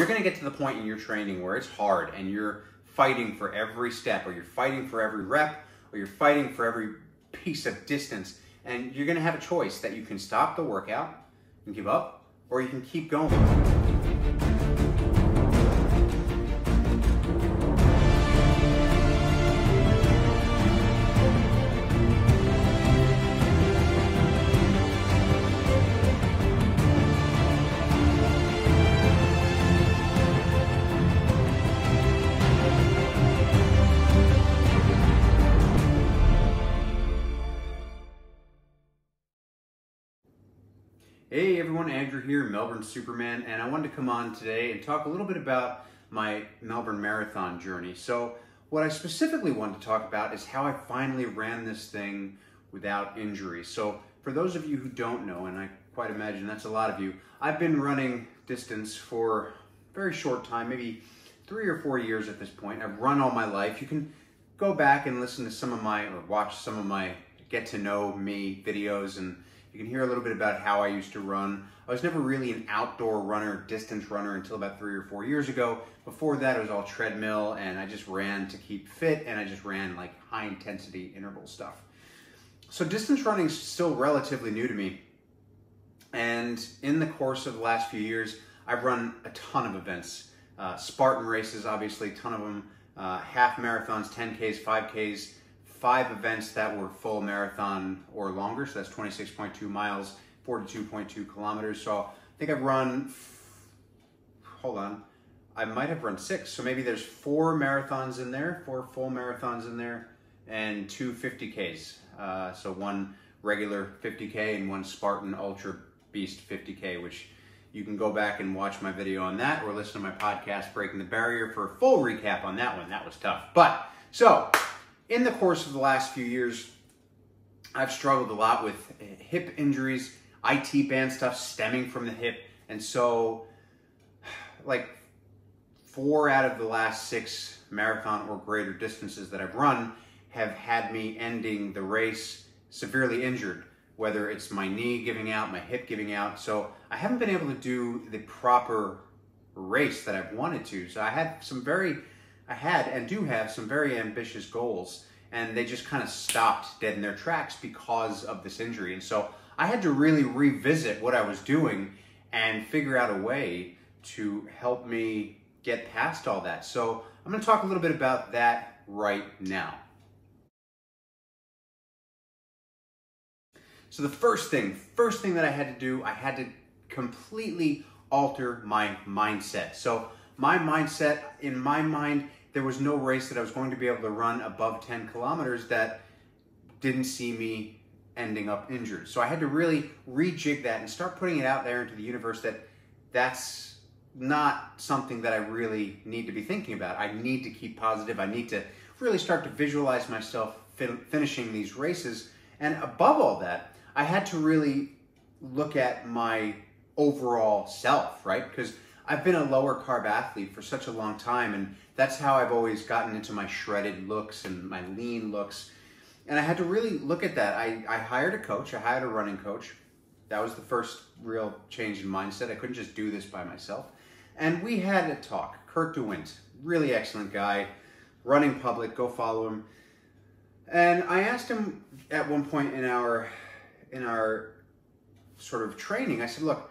you're gonna get to the point in your training where it's hard and you're fighting for every step, or you're fighting for every rep, or you're fighting for every piece of distance, and you're gonna have a choice that you can stop the workout and give up, or you can keep going. Hey everyone, Andrew here, Melbourne Superman, and I wanted to come on today and talk a little bit about my Melbourne Marathon journey. So what I specifically wanted to talk about is how I finally ran this thing without injury. So for those of you who don't know, and I quite imagine that's a lot of you, I've been running distance for a very short time, maybe 3 or 4 years at this point. I've run all my life. You can go back and listen to some of my, or watch some of my get to know me videos, and you can hear a little bit about how I used to run. I was never really an outdoor runner, distance runner, until about 3 or 4 years ago. Before that, it was all treadmill, and I just ran to keep fit, and I just ran like high intensity interval stuff. So distance running is still relatively new to me. And in the course of the last few years, I've run a ton of events. Spartan races, obviously, a ton of them. Half marathons, 10Ks, 5Ks, 5 events that were full marathon or longer, so that's 26.2 miles, 42.2 kilometers. So I think I've run, hold on, I might have run 6. So maybe there's 4 marathons in there, 4 full marathons in there, and 2 50Ks. So 1 regular 50K and 1 Spartan Ultra Beast 50K, which you can go back and watch my video on that, or listen to my podcast, Breaking the Barrier, for a full recap on that one. That was tough. But, so, in the course of the last few years, I've struggled a lot with hip injuries, IT band stuff stemming from the hip. And so, like 4 out of the last 6 marathon or greater distances that I've run have had me ending the race severely injured, whether it's my knee giving out, my hip giving out. So I haven't been able to do the proper race that I've wanted to. So I had and do have some very ambitious goals, and they just kind of stopped dead in their tracks because of this injury. And so I had to really revisit what I was doing and figure out a way to help me get past all that. So I'm going to talk a little bit about that right now. So the first thing that I had to do, I had to completely alter my mindset. So my mindset, in my mind, there was no race that I was going to be able to run above 10 kilometers that didn't see me ending up injured. So I had to really rejig that and start putting it out there into the universe that that's not something that I really need to be thinking about. I need to keep positive. I need to really start to visualize myself finishing these races. And above all that, I had to really look at my overall self, right? Because I've been a lower carb athlete for such a long time, and that's how I've always gotten into my shredded looks and my lean looks. And I had to really look at that. I hired a coach, I hired a running coach. That was the first real change in mindset. I couldn't just do this by myself. And we had a talk. Kurt DeWint, really excellent guy, running public, go follow him. And I asked him at one point in our sort of training, I said, look,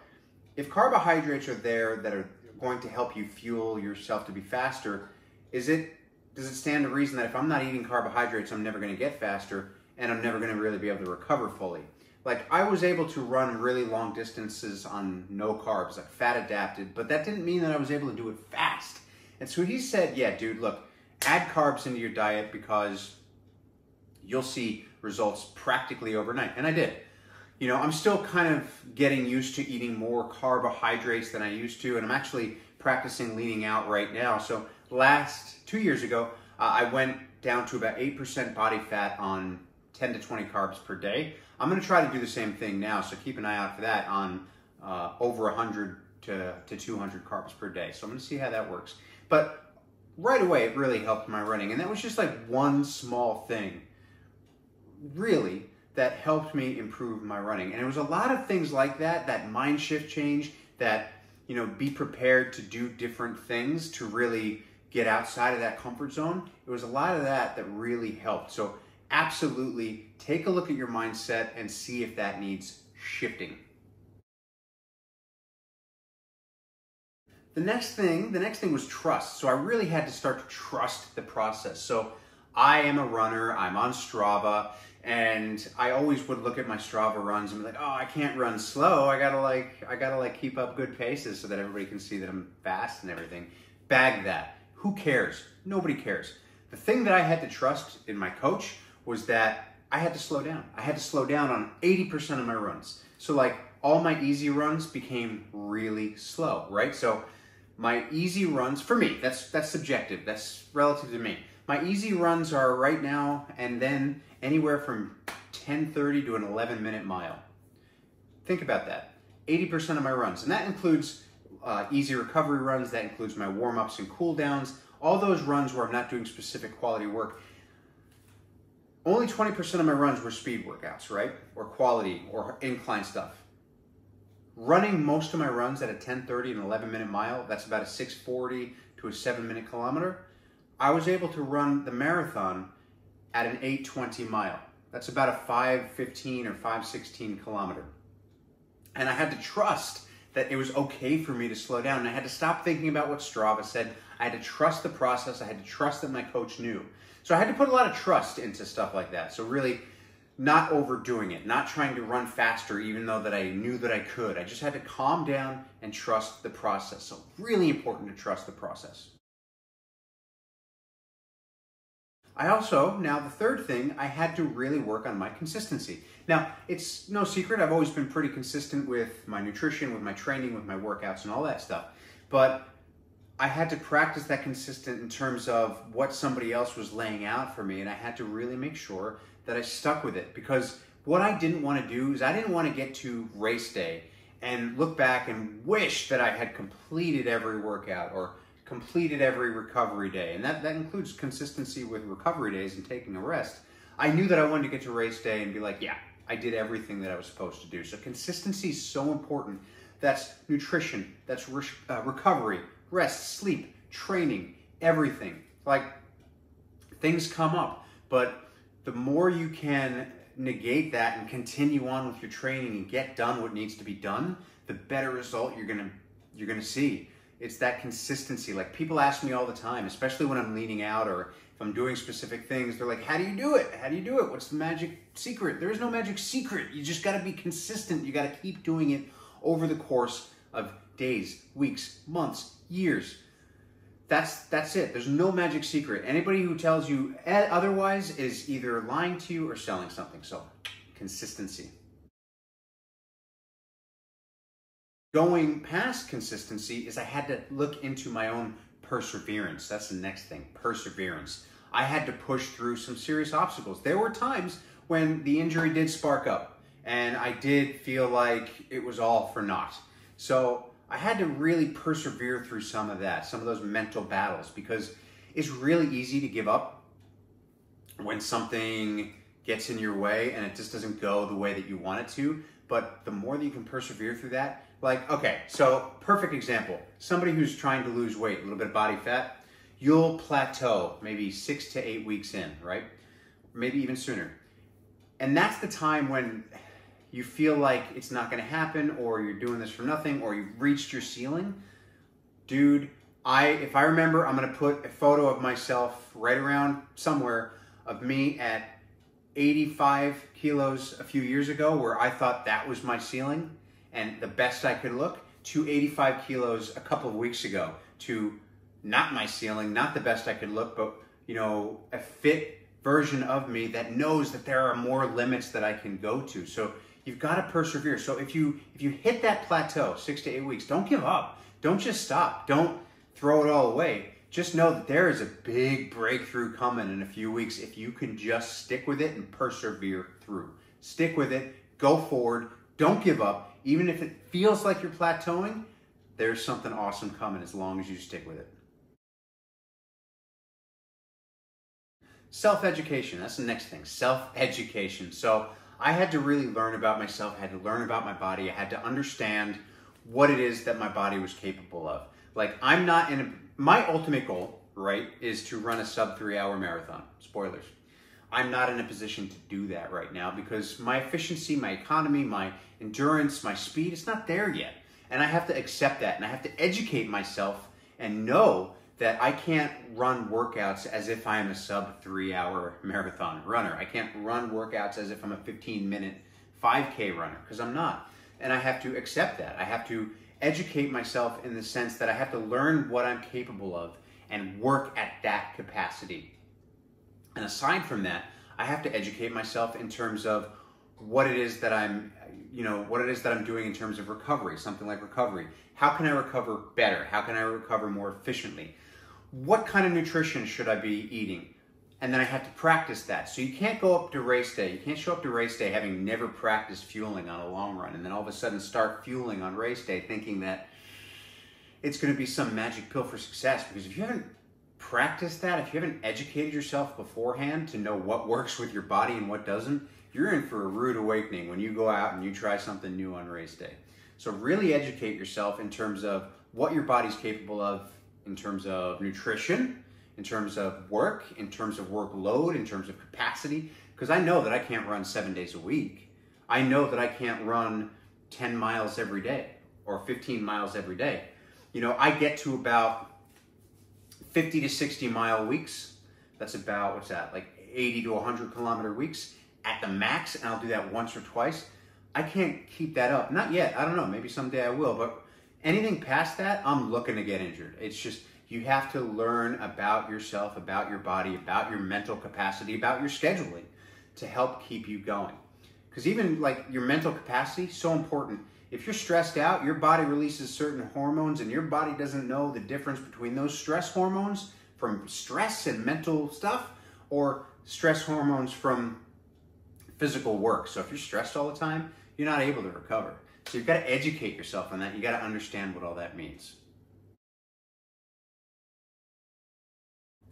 if carbohydrates are there that are going to help you fuel yourself to be faster, does it stand to reason that if I'm not eating carbohydrates, I'm never going to get faster and I'm never going to really be able to recover fully? Like, I was able to run really long distances on no carbs, like fat adapted, but that didn't mean that I was able to do it fast. And so he said, yeah, dude, look, add carbs into your diet because you'll see results practically overnight. And I did. You know, I'm still kind of getting used to eating more carbohydrates than I used to, and I'm actually practicing leaning out right now. So 2 years ago, I went down to about 8% body fat on 10 to 20 carbs per day. I'm going to try to do the same thing now, so keep an eye out for that on over 100 to 200 carbs per day. So I'm going to see how that works. But right away, it really helped my running, and that was just like one small thing, really, that helped me improve my running. And it was a lot of things like that, that mind shift change, that, be prepared to do different things to really get outside of that comfort zone. It was a lot of that that really helped. So absolutely take a look at your mindset and see if that needs shifting. The next thing was trust. So I really had to start to trust the process. So I am a runner, I'm on Strava, and I always would look at my Strava runs and be like, oh, I can't run slow. I gotta keep up good paces so that everybody can see that I'm fast and everything. Bag that. Who cares? Nobody cares. The thing that I had to trust in my coach was that I had to slow down. I had to slow down on 80% of my runs. So like all my easy runs became really slow, right? So my easy runs, for me, that's subjective, that's relative to me. My easy runs are right now and then anywhere from 10:30 to an 11-minute mile. Think about that. 80% of my runs, and that includes easy recovery runs, that includes my warm-ups and cool-downs, all those runs where I'm not doing specific quality work. Only 20% of my runs were speed workouts, right? Or quality or incline stuff. Running most of my runs at a 10:30 and 11-minute mile, that's about a 6:40 to a 7-minute kilometer. I was able to run the marathon at an 8:20 mile. That's about a 5:15 or 5:16 kilometer. And I had to trust that it was okay for me to slow down. And I had to stop thinking about what Strava said. I had to trust the process. I had to trust that my coach knew. So I had to put a lot of trust into stuff like that. So really not overdoing it, not trying to run faster even though that I knew that I could. I just had to calm down and trust the process. So really important to trust the process. I also, now the third thing, I had to really work on my consistency. Now, it's no secret, I've always been pretty consistent with my nutrition, with my training, with my workouts and all that stuff. But I had to practice that consistent in terms of what somebody else was laying out for me, and I had to really make sure that I stuck with it. Because what I didn't want to do is I didn't want to get to race day and look back and wish that I had completed every workout or completed every recovery day. And that includes consistency with recovery days and taking a rest. I knew that I wanted to get to race day and be like, yeah, I did everything that I was supposed to do. So consistency is so important. That's nutrition, that's recovery, rest, sleep, training, everything. Like, things come up, but the more you can negate that and continue on with your training and get done what needs to be done, the better result you're gonna see. It's that consistency. Like, people ask me all the time, especially when I'm leaning out or if I'm doing specific things, they're like, how do you do it? How do you do it? What's the magic secret? There is no magic secret. You just gotta be consistent. You gotta keep doing it over the course of days, weeks, months, years. That's it. There's no magic secret. Anybody who tells you otherwise is either lying to you or selling something. So, consistency. Going past consistency is I had to look into my own perseverance. That's the next thing, perseverance. I had to push through some serious obstacles. There were times when the injury did spark up and I did feel like it was all for naught. So I had to really persevere through some of that, some of those mental battles, because it's really easy to give up when something gets in your way and it just doesn't go the way that you want it to. But the more that you can persevere through that, like, okay, so perfect example, somebody who's trying to lose weight, a little bit of body fat, you'll plateau maybe 6 to 8 weeks in, right? Maybe even sooner. And that's the time when you feel like it's not gonna happen, or you're doing this for nothing, or you've reached your ceiling. Dude, if I remember, I'm gonna put a photo of myself right around somewhere of me at 85 kilos a few years ago, where I thought that was my ceiling and the best I could look, to 85 kilos a couple of weeks ago, to not my ceiling, not the best I could look, but a fit version of me that knows that there are more limits that I can go to. So you've got to persevere. So if you hit that plateau, 6 to 8 weeks, don't give up. Don't just stop. Don't throw it all away. Just know that there is a big breakthrough coming in a few weeks if you can just stick with it and persevere through. Stick with it, go forward, don't give up. Even if it feels like you're plateauing, there's something awesome coming as long as you stick with it. Self-education, that's the next thing, self-education. So I had to really learn about myself, I had to learn about my body, I had to understand what it is that my body was capable of. Like, I'm not in a, my ultimate goal, right, is to run a sub 3-hour marathon. Spoilers. I'm not in a position to do that right now because my efficiency, my economy, my endurance, my speed, it's not there yet. And I have to accept that, and I have to educate myself and know that I can't run workouts as if I am a sub 3-hour marathon runner. I can't run workouts as if I'm a 15-minute 5K runner, because I'm not. And I have to accept that. I have to educate myself in the sense that I have to learn what I'm capable of and work at that capacity. And aside from that, I have to educate myself in terms of what it is that I'm, what it is that I'm doing in terms of recovery, something like recovery. How can I recover better? How can I recover more efficiently? What kind of nutrition should I be eating? And then I have to practice that. So you can't go up to race day. You can't show up to race day having never practiced fueling on a long run and then all of a sudden start fueling on race day thinking that it's going to be some magic pill for success. Because if you haven't practiced that, if you haven't educated yourself beforehand to know what works with your body and what doesn't, you're in for a rude awakening when you go out and you try something new on race day. So really educate yourself in terms of what your body's capable of, in terms of nutrition, in terms of work, in terms of workload, in terms of capacity. Because I know that I can't run 7 days a week. I know that I can't run 10 miles every day or 15 miles every day. I get to about 50 to 60 mile weeks. That's about, what's that, like 80 to 100 kilometer weeks at the max, and I'll do that once or twice. I can't keep that up. Not yet. I don't know. Maybe someday I will. But anything past that, I'm looking to get injured. It's just, you have to learn about yourself, about your body, about your mental capacity, about your scheduling to help keep you going. Because even like your mental capacity, so important. If you're stressed out, your body releases certain hormones and your body doesn't know the difference between those stress hormones from stress and mental stuff or stress hormones from physical work. So if you're stressed all the time, you're not able to recover. So you've got to educate yourself on that. You got to understand what all that means.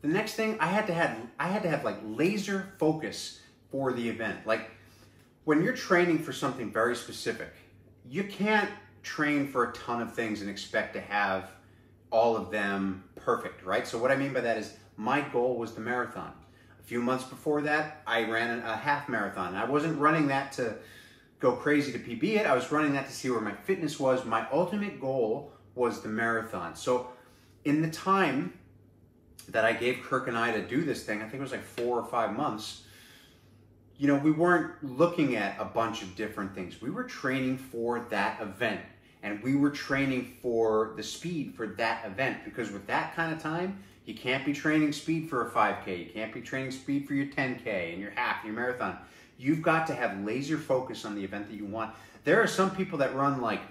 The next thing, I had to have like laser focus for the event. Like when you're training for something very specific, you can't train for a ton of things and expect to have all of them perfect, right? So what I mean by that is my goal was the marathon. A few months before that, I ran a half marathon. I wasn't running that to go crazy to PB it. I was running that to see where my fitness was. My ultimate goal was the marathon. So in the time that I gave Kirk and I to do this thing, I think it was like 4 or 5 months, we weren't looking at a bunch of different things. We were training for that event, and we were training for the speed for that event, because with that kind of time, you can't be training speed for a 5K. You can't be training speed for your 10K and your half and your marathon. You've got to have laser focus on the event that you want. There are some people that run like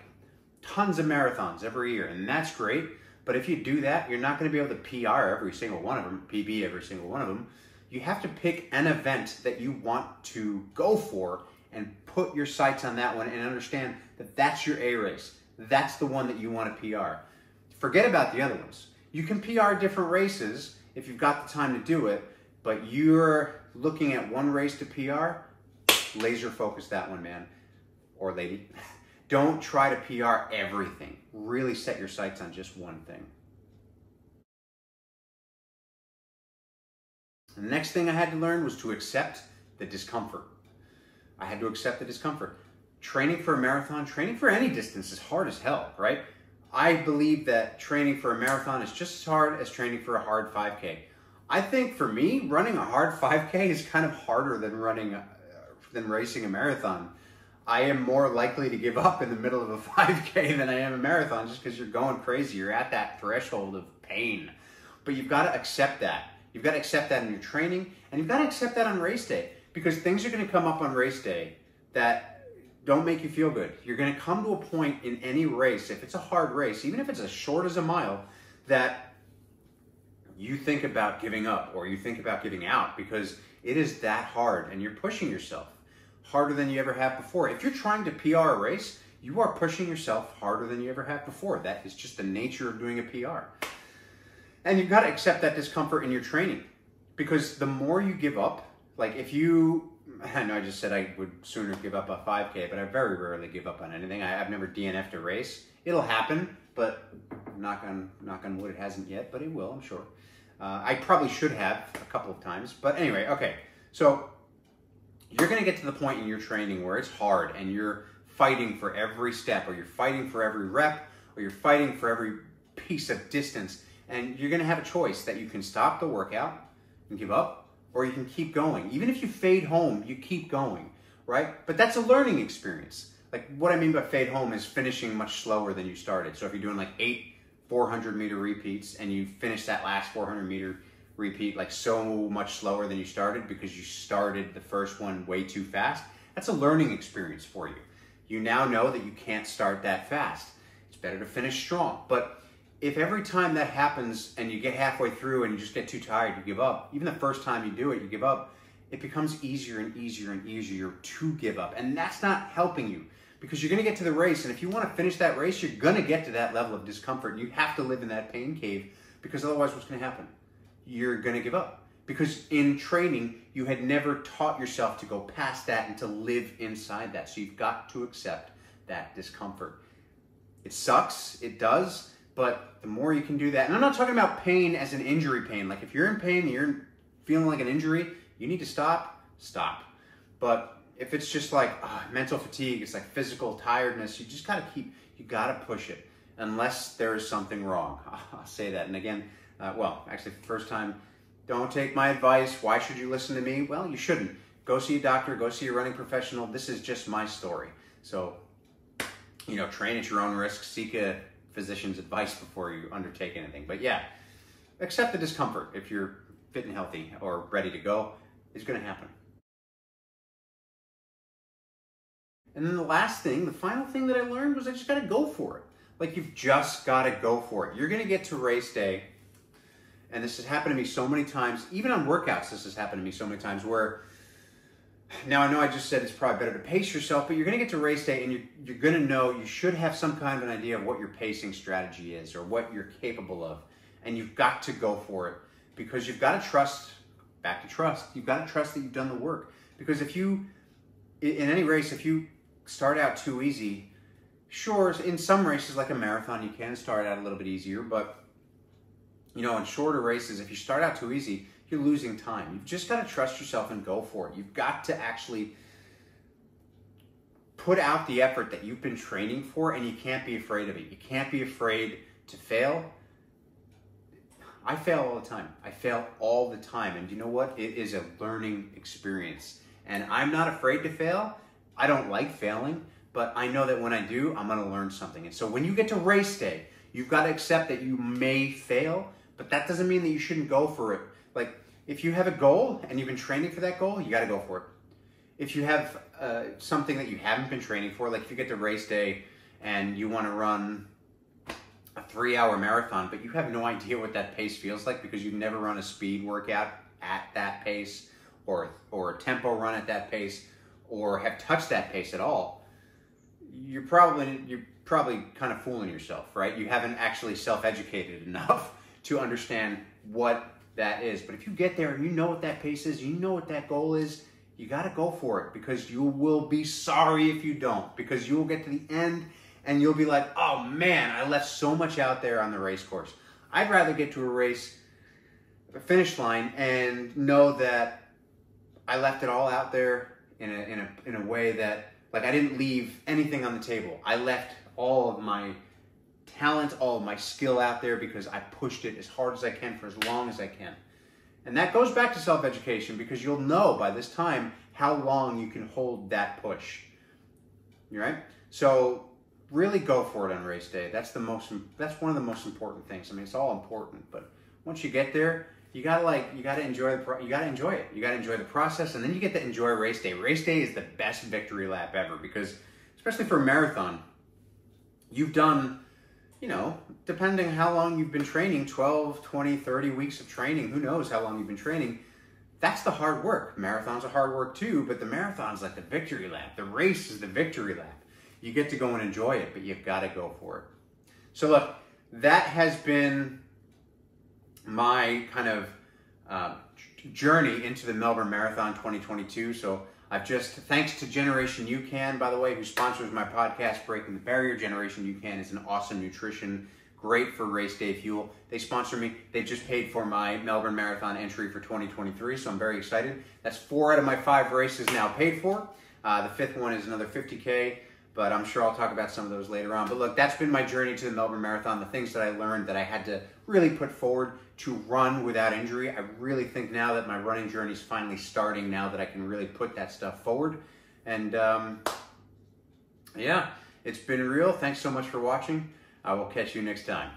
tons of marathons every year, and that's great. But if you do that, you're not going to be able to PR every single one of them, PB every single one of them. You have to pick an event that you want to go for and put your sights on that one and understand that that's your A race. That's the one that you want to PR. Forget about the other ones. You can PR different races if you've got the time to do it, but you're looking at one race to PR, laser focus that one, man or lady. Don't try to PR everything. Really set your sights on just one thing. The next thing I had to learn was to accept the discomfort. I had to accept the discomfort. Training for a marathon, training for any distance is hard as hell, right? I believe that training for a marathon is just as hard as training for a hard 5K. I think for me, running a hard 5K is kind of harder than racing a marathon. I am more likely to give up in the middle of a 5K than I am a marathon, just because you're going crazy. You're at that threshold of pain. But you've got to accept that. You've got to accept that in your training, and you've got to accept that on race day, because things are going to come up on race day that don't make you feel good. You're going to come to a point in any race, if it's a hard race, even if it's as short as a mile, that you think about giving up or you think about giving out, because it is that hard and you're pushing yourself harder than you ever have before. If you're trying to PR a race, you are pushing yourself harder than you ever have before. That is just the nature of doing a PR. And you've got to accept that discomfort in your training, because the more you give up, like if you, I know I just said I would sooner give up a 5K, but I very rarely give up on anything. I've never DNF'd a race. It'll happen, but knock on wood, it hasn't yet, but it will, I'm sure. I probably should have a couple of times, but anyway, okay. So you're gonna get to the point in your training where it's hard and you're fighting for every step, or you're fighting for every rep, or you're fighting for every piece of distance, and you're gonna have a choice that you can stop the workout and give up, or you can keep going. Even if you fade home, you keep going, right? But that's a learning experience. Like, what I mean by fade home is finishing much slower than you started. So if you're doing like 8 400-meter repeats and you finish that last 400-meter repeat like so much slower than you started because you started the first one way too fast, that's a learning experience for you. You now know that you can't start that fast. It's better to finish strong. But if every time that happens and you get halfway through and you just get too tired, you give up, even the first time you do it, you give up, it becomes easier and easier and easier to give up. And that's not helping you, because you're gonna get to the race, and if you wanna finish that race, you're gonna get to that level of discomfort, and you have to live in that pain cave, because otherwise what's gonna happen? You're gonna give up. Because in training, you had never taught yourself to go past that and to live inside that. So you've got to accept that discomfort. It sucks, it does, but the more you can do that, and I'm not talking about pain as an injury pain. Like if you're in pain and you're feeling like an injury, you need to stop. But if it's just like mental fatigue, it's like physical tiredness, you just gotta you gotta push it unless there is something wrong. I'll say that. And again, well, actually for the first time, don't take my advice. Why should you listen to me? Well, you shouldn't. Go see a doctor, go see a running professional. This is just my story. So, you know, train at your own risk, seek a physician's advice before you undertake anything. But yeah, accept the discomfort if you're fit and healthy or ready to go. It's gonna happen. And then the last thing, the final thing that I learned was I just gotta go for it. Like, you've just gotta go for it. You're gonna get to race day, and this has happened to me so many times, even on workouts this has happened to me so many times, where, now I know I just said it's probably better to pace yourself, but you're gonna get to race day and you're gonna know, you should have some kind of an idea of what your pacing strategy is or what you're capable of. And you've got to go for it, because you've gotta trust, back to trust, you've gotta trust that you've done the work. Because if you, in any race, if you start out too easy, sure, in some races like a marathon, you can start out a little bit easier, but you know, in shorter races, if you start out too easy, you're losing time. You've just got to trust yourself and go for it. You've got to actually put out the effort that you've been training for, and you can't be afraid of it. You can't be afraid to fail. I fail all the time. I fail all the time. And you know what? It is a learning experience. And I'm not afraid to fail. I don't like failing, but I know that when I do, I'm gonna learn something. And so when you get to race day, you've got to accept that you may fail, but that doesn't mean that you shouldn't go for it. Like, if you have a goal and you've been training for that goal, you gotta go for it. If you have something that you haven't been training for, like if you get to race day and you wanna run a 3-hour marathon, but you have no idea what that pace feels like because you've never run a speed workout at that pace, or a tempo run at that pace, or have touched that pace at all, you're probably kind of fooling yourself, right? You haven't actually self-educated enough to understand what that is. But if you get there and you know what that pace is, you know what that goal is, you got to go for it, because you will be sorry if you don't, because you will get to the end and you'll be like, oh man, I left so much out there on the race course. I'd rather get to a finish line and know that I left it all out there in a way that, like, I didn't leave anything on the table. I left all of my talent, all of my skill out there because I pushed it as hard as I can for as long as I can. And that goes back to self-education, because you'll know by this time how long you can hold that push. You right? So really go for it on race day. That's one of the most important things. I mean, it's all important, but once you get there, you gotta enjoy it. You gotta enjoy the process, and then you get to enjoy race day. Race day is the best victory lap ever, because especially for a marathon, you've done, you know, depending how long you've been training, 12, 20, 30 weeks of training, who knows how long you've been training. That's the hard work. Marathons are hard work too, but the marathon's like the victory lap. The race is the victory lap. You get to go and enjoy it, but you've got to go for it. So look, that has been my kind of journey into the Melbourne Marathon 2022. So Thanks to Generation You Can, by the way, who sponsors my podcast, Breaking the Barrier. Generation You Can is an awesome nutrition, great for race day fuel. They sponsor me. They just paid for my Melbourne Marathon entry for 2023, so I'm very excited. That's 4 out of my 5 races now paid for. The 5th one is another 50K, but I'm sure I'll talk about some of those later on. But look, that's been my journey to the Melbourne Marathon, the things that I learned that I had to really put forward to run without injury. I really think now that my running journey is finally starting, now that I can really put that stuff forward. And yeah, it's been real. Thanks so much for watching. I will catch you next time.